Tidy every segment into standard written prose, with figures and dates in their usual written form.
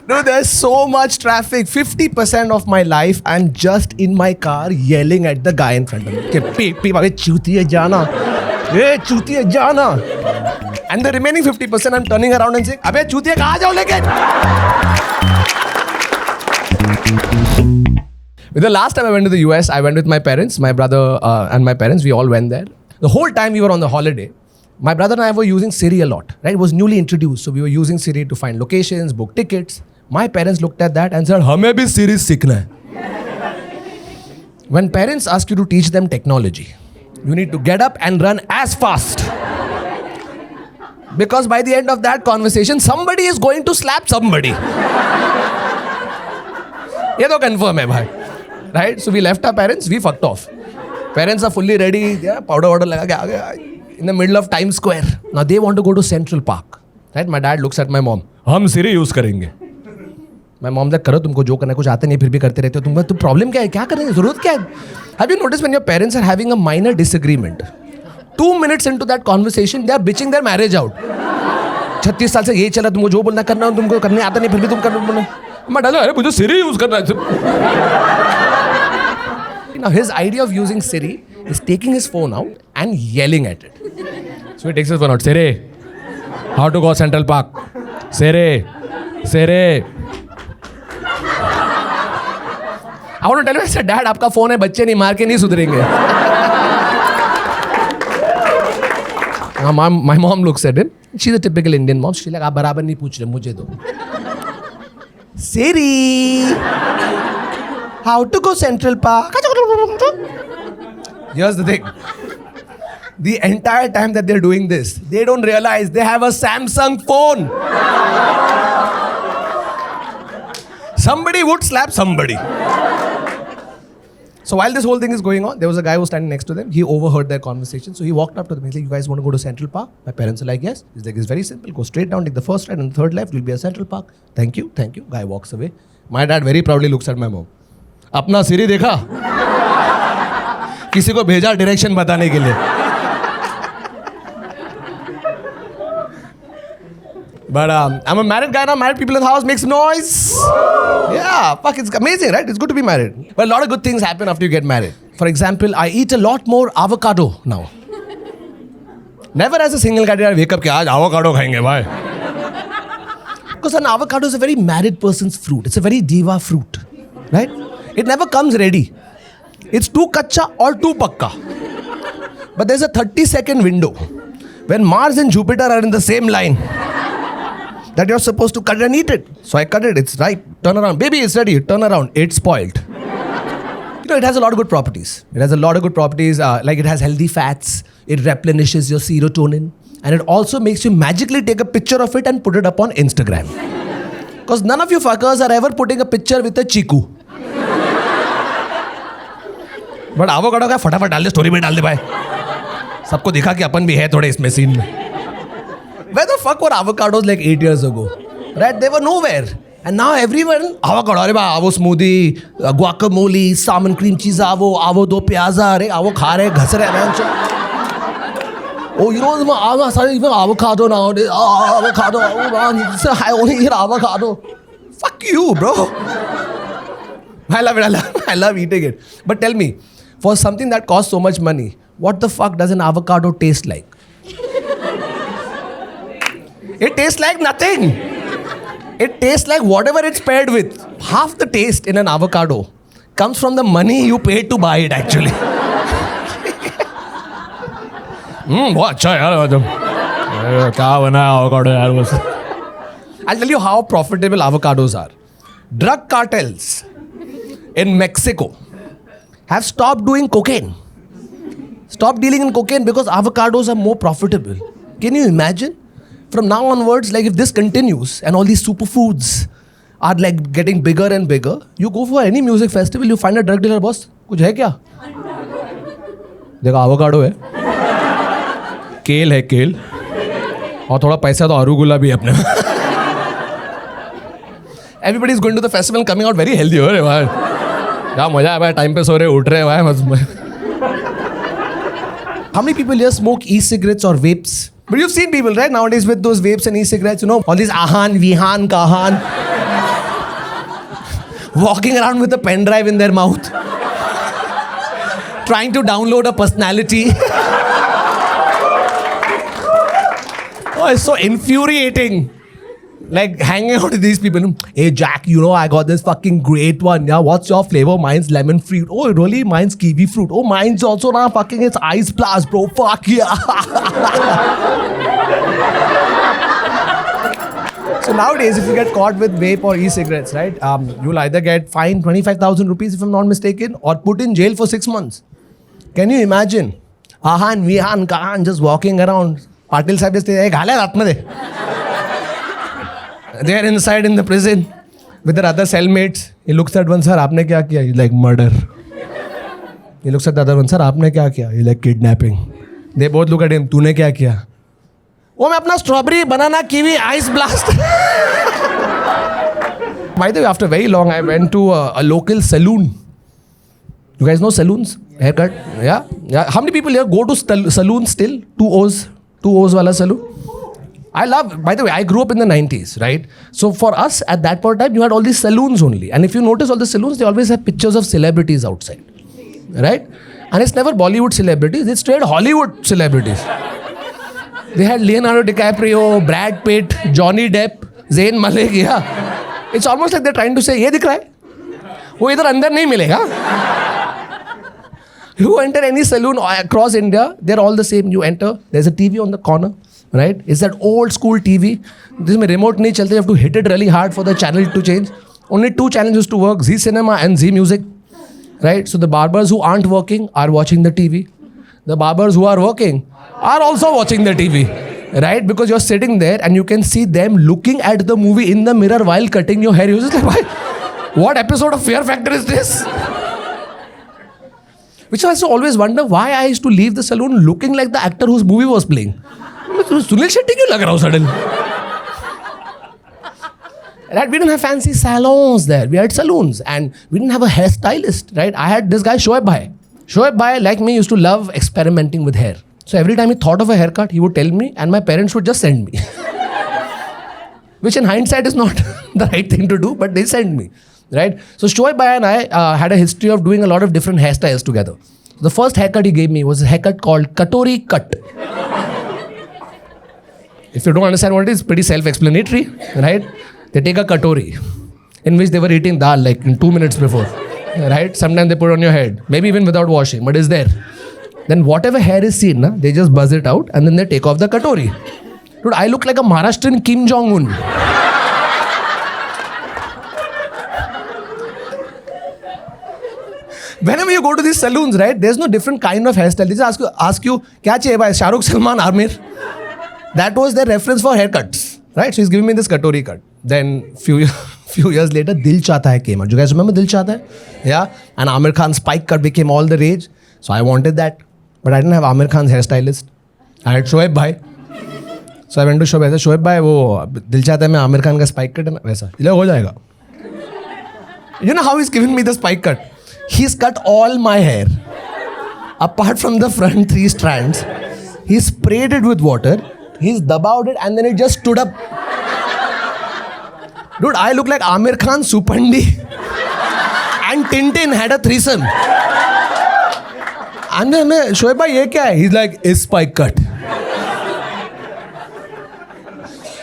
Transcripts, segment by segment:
Dude, there's so much traffic. 50% of my life, I'm just in my car yelling at the guy in front of me. Beep, beep, abhi chutiye jana. Hey, chutiye jana. And the remaining 50%, I'm turning around and saying, abhi chutiye kahan jao leke? The last time I went to the US, I went with my parents, my brother and my parents. We all went there. The whole time we were on the holiday, my brother and I were using Siri a lot. Right? It was newly introduced, so we were using Siri to find locations, book tickets. My parents looked at that and said, "Hame bhi Siri seekhna hai." When parents ask you to teach them technology, you need to get up and run as fast. Because by the end of that conversation, somebody is going to slap somebody. Ye to confirm hai bhai. Right? So we left our parents, we fucked off. Parents are fully ready, yeah, powder laga ke aage, in the middle of Times Square. Now they want to go to Central Park. Right? My dad looks at my mom. हम Siri use करेंगे. My mom said, करो तुमको जो करना है, कुछ आता नहीं फिर भी करते रहते हो तुम. तो प्रॉब्लम क्या है, क्या करेंगे, जरूरत क्या है? Have you noticed when your parents are having a minor disagreement, 2 minutes into that conversation, they are bitching their marriage out. 36 साल से यही चला, तुमको जो बोलना करना है, तुमको करने आता नहीं फिर भी तुम करना बोलना. मैं डाला, अरे मुझे Siri use करना है. Now his idea of using Siri is taking his phone out and yelling at it. So he takes his phone out. Siri, how to go Central Park? Siri, Siri. I want to tell you, I said, Dad, आपका phone है, बच्चे नहीं मार के नहीं सुधरेंगे. My mom looks at him. She's a typical Indian mom. She's like, आप बराबर नहीं पूछ रहे, मुझे दो. Siri, how to go Central Park? Here's the thing. The entire time that they're doing this, they don't realize they have a Samsung phone. Somebody would slap somebody. So while this whole thing is going on, there was a guy who was standing next to them. He overheard their conversation. So he walked up to them. He's like, you guys want to go to Central Park? My parents are like, yes. He's like, it's very simple. Go straight down, take the first right and the third left. You'll be at Central Park. Thank you, thank you. Guy walks away. My dad very proudly looks at my mom. अपना Siri देखा? किसी को भेजा direction बताने के लिए. But I'm a married guy now. Married people in the house make some noise. Yeah, fuck, it's amazing, right? It's good to be married. But a lot of good things happen after you get married. For example, I eat a lot more avocado now. Never as a single guy did I wake up कि आज avocado खाएंगे भाई. Because an avocado is a very married person's fruit. It's a very diva fruit, right? It never comes ready. It's too kacha or too pakka. But there's a 30-second window when Mars and Jupiter are in the same line that you're supposed to cut it and eat it. So I cut it, it's ripe. Turn around. Baby, it's ready. Turn around. It's spoiled. You know, it has a lot of good properties. Like it has healthy fats. It replenishes your serotonin. And it also makes you magically take a picture of it and put it up on Instagram. Because none of you fuckers are ever putting a picture with a chiku. But avocado का फटाफट डाल दे, story में डाल दे भाई. सबको दिखा कि अपन भी है थोड़े इसमें सीन में. Where the fuck were avocados like 8 years ago? Right? They were nowhere. And now everyone, avocado, अरे भाई, avo smoothie, guacamole, salmon cream cheese, avo do प्याजा, अरे avo खा रहे, घस रहे हैं. Oh, you know, even avocado nowadays. Avocado, oh man, I only eat avocado. Fuck you, bro. I love eating it. But tell me, for something that costs so much money, what the fuck does an avocado taste like? It tastes like nothing. It tastes like whatever it's paired with. Half the taste in an avocado comes from the money you paid to buy it actually. बहुत अच्छा है यार क्या बना है avocado यार बस. I'll tell you how profitable avocados are. Drug cartels in Mexico have stopped doing cocaine. Stop dealing in cocaine because avocados are more profitable. Can you imagine? From now onwards, like if this continues and all these superfoods are like getting bigger and bigger, you go for any music festival, you find a drug dealer, boss, कुछ है क्या? देखो avocado है, केल है केल, और थोड़ा पैसा तो अरुगुला भी है अपने. Everybody is going to the festival and coming out very healthy हो रहे भाई. क्या मजा है भाई, टाइम पे सो रहे उठ रहे भाई. How many people here smoke e-cigarettes or vapes? But you've seen people, right, nowadays with those vapes and e-cigarettes, you know, all these Ahan, Vihan, Kahan. walking around with a pen drive in their mouth, trying to download a personality. Oh, it's so infuriating. Like hanging out with these people. Hey Jack, you know I got this fucking great one. Yeah, what's your flavor? Mine's lemon fruit. Oh really? Mine's kiwi fruit. Oh mine's also now fucking it's ice blast, bro. Fuck yeah. So nowadays, if you get caught with vape or e-cigarettes, right, you'll either get fined 25,000 rupees if I'm not mistaken, or put in jail for 6 months. Can you imagine? Ahan, Vihan, Kahan just walking around. Patil Sahib just say, "Ghala raat mein de." They are inside in the prison with their other cellmates. He looks at one, sir, aapne kya kiya? He's like, murder. He looks at the other one, sir, aapne kya kiya? He's like, kidnapping. They both look at him, tune kya kiya? Oh, मैं अपना strawberry, banana, kiwi, ice blast. By the way, after very long, I went to a local saloon. You guys know saloons? Haircut? Yeah? Yeah. How many people here go to saloons still? 2 O's wala saloon? I love, by the way, I grew up in the 90s, right? So for us, at that point in time, you had all these saloons only. And if you notice all the saloons, they always have pictures of celebrities outside, right? And it's never Bollywood celebrities, it's straight Hollywood celebrities. They had Leonardo DiCaprio, Brad Pitt, Johnny Depp, Zayn Malik, yeah. It's almost like they're trying to say, ये दिख रहा है? वो इधर अंदर नहीं मिलेगा. You enter any saloon across India, they're all the same. You enter, there's a TV on the corner. Right? It's that old school TV. This में remote नहीं चलते. You have to hit it really hard for the channel to change. Only 2 channels used to work: Zee Cinema and Zee Music. Right? So the barbers who aren't working are watching the TV. The barbers who are working are also watching the TV. Right? Because you're sitting there and you can see them looking at the movie in the mirror while cutting your hair. You're just like, what episode of Fear Factor is this? Which I used to always wonder why I used to leave the saloon looking like the actor whose movie was playing. Sunil Shetty क्यों लग रहा हूँ suddenly? Right? We didn't have fancy salons there. We had saloons, and we didn't have a hairstylist. Right? I had this guy Shoaib Bhai. Shoaib Bhai, like me, used to love experimenting with hair. So every time he thought of a haircut, he would tell me, and my parents would just send me. Which in hindsight is not the right thing to do, but they sent me. Right? So Shoaib Bhai and I had a history of doing a lot of different hairstyles together. The first haircut he gave me was a haircut called Katori Cut. If you don't understand what it is, pretty self-explanatory, right? They take a katori in which they were eating dal like in 2 minutes before, right? Sometimes they put it on your head, maybe even without washing, but it's there. Then whatever hair is seen, they just buzz it out and then they take off the katori. Dude, I look like a Maharashtrian Kim Jong-un. Whenever you go to these saloons, right, there's no different kind of hairstyle. They just ask you, kya chahiye bhai? Shah Rukh, Salman, Amir? That was their reference for haircuts, right? So he's giving me this katori cut. Then few years later, Dil Chahta Hai came out. Do you guys remember Dil Chahta Hai? Yeah. And Amir Khan's spike cut became all the rage. So I wanted that. But I didn't have Amir Khan's hairstylist. I had Shoaib Bhai. So I went to Shoaib. I said, Shoaib Bhai, वो Dil Chahta Hai में Amir Khan का spike cut है ना वैसा. ये हो जाएगा. You know how he's giving me the spike cut? He's cut all my hair. Apart from the front 3 strands, he sprayed it with water. He's dabawed it and then it just stood up. Dude, I look like Amir Khan, Supandi and Tintin had a threesome. And then, Shoaib bhai, ye kya hai? He's like, is spike cut.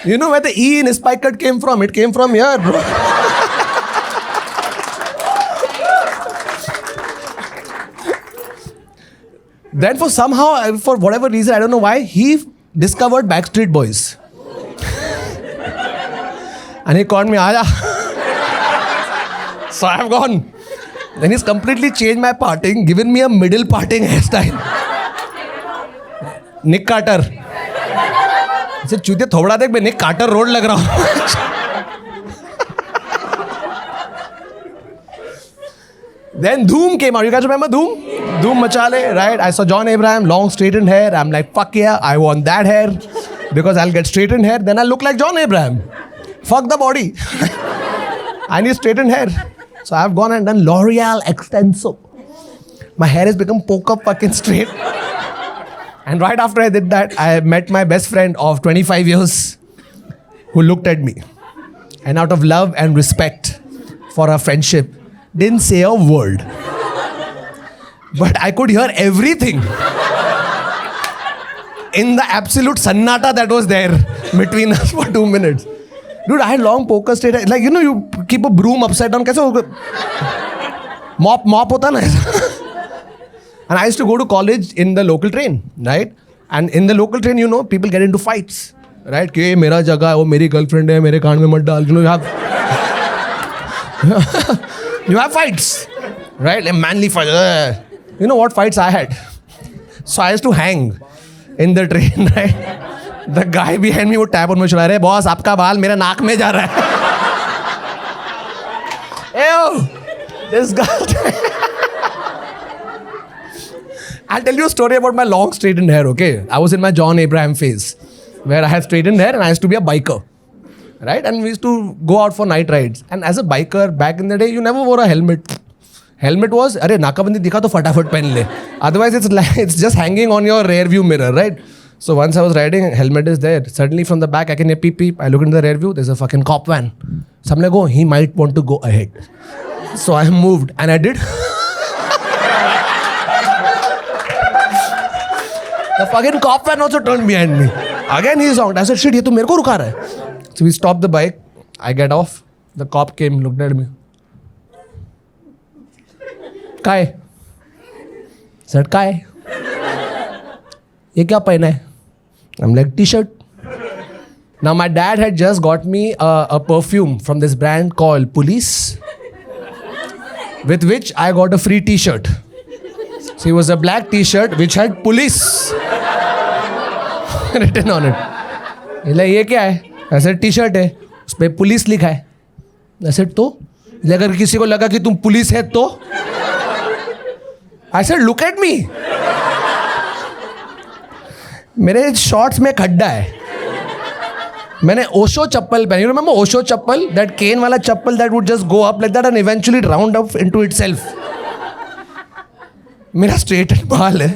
You know where the E in spike cut came from? It came from here, bro. Then for whatever reason, I don't know why, he discovered Backstreet Boys. And he called me, Aja. So I have gone. Then he's completely changed my parting, given me a middle parting hairstyle. Nick Carter. I said, चूतिया थोड़ा देख मैं Nick Carter road लग रहा हूँ. Then Dhoom came out. You guys remember Dhoom? Dhoom Machale, right? I saw John Abraham, long straightened hair. I'm like, fuck yeah, I want that hair. Because I'll get straightened hair, then I'll look like John Abraham. Fuck the body. I need straightened hair. So I've gone and done L'Oreal Extenso. My hair has become poke up fucking straight. And right after I did that, I met my best friend of 25 years who looked at me. And out of love and respect for our friendship, didn't say a word. But I could hear everything in the absolute sannata that was there between us for 2 minutes. Dude, I had long poker straight. Like, you keep a broom upside down. Kaise hoga? Mop hota na aisa. And I used to go to college in the local train, right? And in the local train, people get into fights, right? Ke mera jagah hai, wo meri girlfriend hai, mere kaan mein mat dal. You have you have fights, right? Like manly fights. You know what fights I had? So I used to hang in the train, right? The guy behind me would tap on my shoulder. Hey, boss, आपका बाल मेरे नाक में जा रहा है. Ew, this guy. I'll tell you a story about my long straightened hair, okay? I was in my John Abraham phase, where I had straightened hair and I used to be a biker, right? And we used to go out for night rides. And as a biker, back in the day, you never wore a helmet. Helmet was, अरे नाकाबंदी दिखा तो फटाफट पहन ले. Otherwise, it's just hanging on your rear view mirror, right? So once I was riding, helmet is there. Suddenly from the back, I can hear peep peep. I look into the rear view, there's a fucking cop van. So I'm like, oh, he might want to go ahead. So I moved and I did. The fucking cop van also turned behind me. Again he honked. I said, shit, ये तो मेरे को रुका रहा है. So we stopped the bike. I get off. The cop came, looked at me. Kai? Said, Kai? ये क्या पहना है? I'm like, t-shirt. Now my dad had just got me a perfume from this brand called Police, with which I got a free t-shirt. So it was a black t-shirt which had Police written on it. He's like, ये क्या है? I said, t-shirt है. उस पे police लिखा है. I said, तो? अगर किसी को लगा कि तुम पुलिस है तो? I said, look at me. मेरे शॉर्ट्स में खड्डा है. मैंने ओशो चप्पल पहनी. You remember Osho chappal? That cane वाला चप्पल that would just go up like that and eventually round up into itself. मेरा straight बाल है.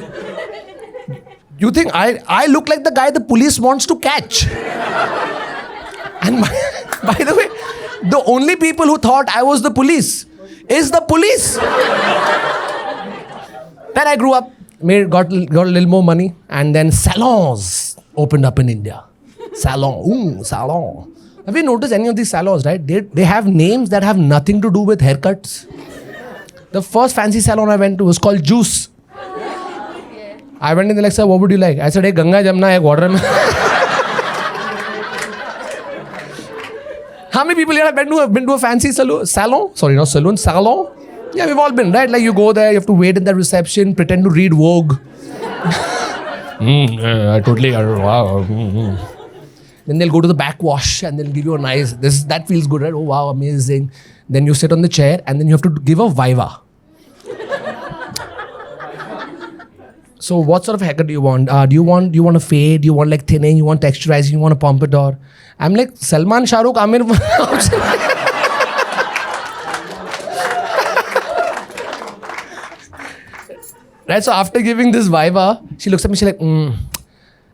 You think I look like the guy the police wants to catch? And by the way, the only people who thought I was the police is the police. Then I grew up, got a little more money, and then salons opened up in India. Salon. Have you noticed any of these salons, right? They have names that have nothing to do with haircuts. The first fancy salon I went to was called Juice. I went in, they're like, sir, what would you like? I said, hey, Ganga Jamna, ek water mein. How many people here have been to a fancy salon? Sorry, not saloon, salon? Yeah, we've all been, right? Like you go there, you have to wait in the reception, pretend to read Vogue. I totally, wow. Then they'll go to the backwash and they'll give you a nice, that feels good, right? Oh, wow, amazing. Then you sit on the chair and then you have to give a viva. So what sort of haircut do you want? Do you want a fade? Do you want like thinning? You want texturizing? You want a pompadour? I'm like, Salman, Shah Rukh, Amir. Right, so after giving this viva, she looks at me, she's like, I'm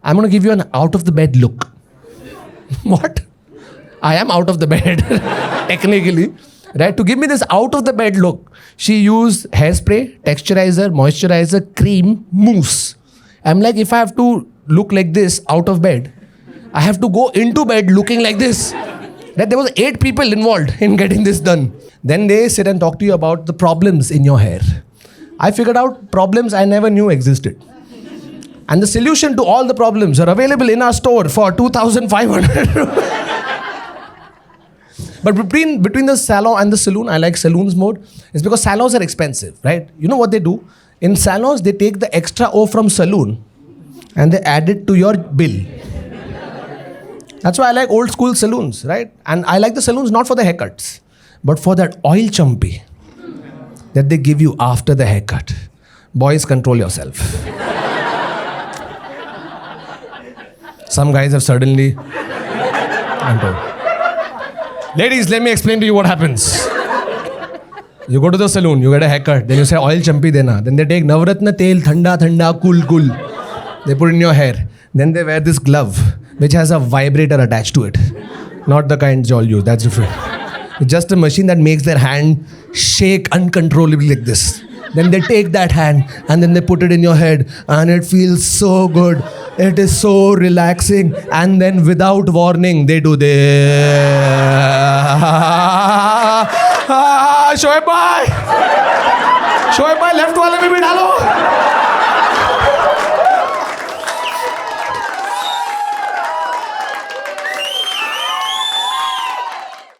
going to give you an out of the bed look. What? I am out of the bed, technically. Right, to give me this out of the bed look, she used hairspray, texturizer, moisturizer, cream, mousse. I'm like, if I have to look like this out of bed, I have to go into bed looking like this. Right, there was 8 people involved in getting this done. Then they sit and talk to you about the problems in your hair. I figured out problems I never knew existed. And the solution to all the problems are available in our store for 2,500. But between the salon and the saloon, I like saloons more. It's because salons are expensive, right? You know what they do? In salons, they take the extra O from saloon and they add it to your bill. That's why I like old school saloons, right? And I like the saloons not for the haircuts, but for that oil champi that they give you after the haircut. Boys, control yourself. Some guys have suddenly... Ladies, let me explain to you what happens. You go to the saloon, you get a haircut, then you say oil champi dena. Then they take Navratna tel, thanda, cool. They put it in your hair. Then they wear this glove, which has a vibrator attached to it. Not the kind y'all use, that's different. Just a machine that makes their hand shake uncontrollably like this. Then they take that hand and then they put it in your head and it feels so good. It is so relaxing. And then without warning, they do this. Shoaib bhai, left wale mein bhi dhalo.